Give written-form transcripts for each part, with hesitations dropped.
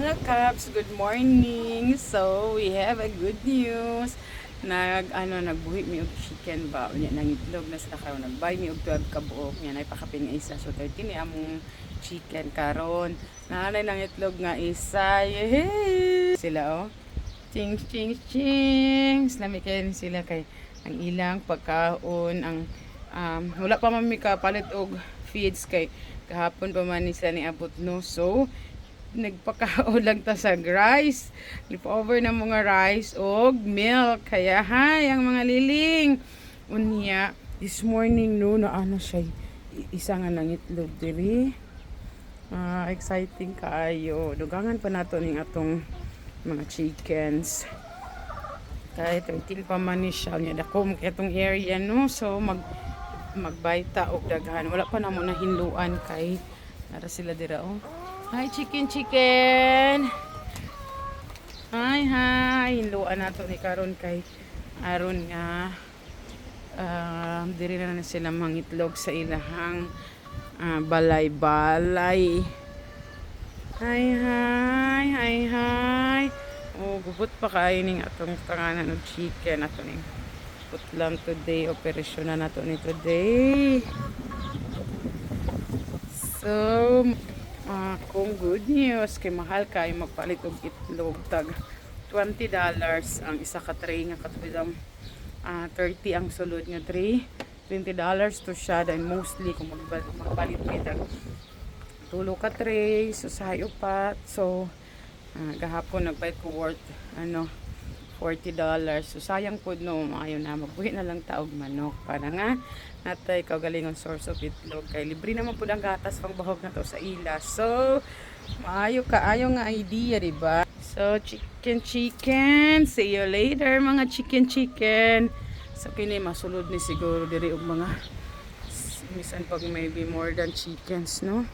Mga Cubs, good morning. So, we have a good news. Nagbuhi mi og chicken ba unya nang itlog na sa karon nagbay mi og 12 ka buok nya nay pakapin nga isa so 13 ni among chicken karon nanay nang itlog nga isa yay sila ching ching ching lami kay sila kay ang ilang pagkaon ang wala pa man mi kapalit og feeds kay kahapon pa man ni sila ni abot no so nagpakaon lang ta sa rice. Leftover na mga rice og milk. Kaya hay ang mga liling. Unya, this morning no na ano siya isa nga nangitlog diri. Exciting kaayo. Dugangan pa nato ning atong mga chickens. Kaya 13 pa man ni siya nya dako itong area no. So magbayta og daghan. Wala pa na mo na hinluan kay nara sila dira oh. Hi chicken chicken. Hi. Hinluan nato ni karon kay aron nga diri na sila mangitlog sa ilahang balay-balay. Hi. Oh, gubot pa kay ning atong tanganan og chicken ato ning putlang today operasyon na nato ni today. So kung good news kay mahal kay magpalit og itlog tag $20 ang isa ka tray nga katulad 30 ang sulod nga tray $20 to siya and mostly kung magpalit mi tag tulo ka tray so sayo upat so gahapon nagbayad ko worth $40 so sayang pod no maayo na magbuhi na lang taog manok para nga natay kaugalingon source of itlog kay libre naman pud ang gatas pang bahog na to sa ila so maayo kaayo nga idea diba so chicken see you later mga chicken so kini masulod ni siguro diri og mga misan pag maybe more than chickens no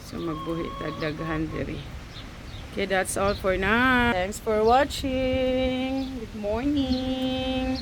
so magbuhi dagdaghan diri. Okay, that's all for now. Thanks for watching. Good morning.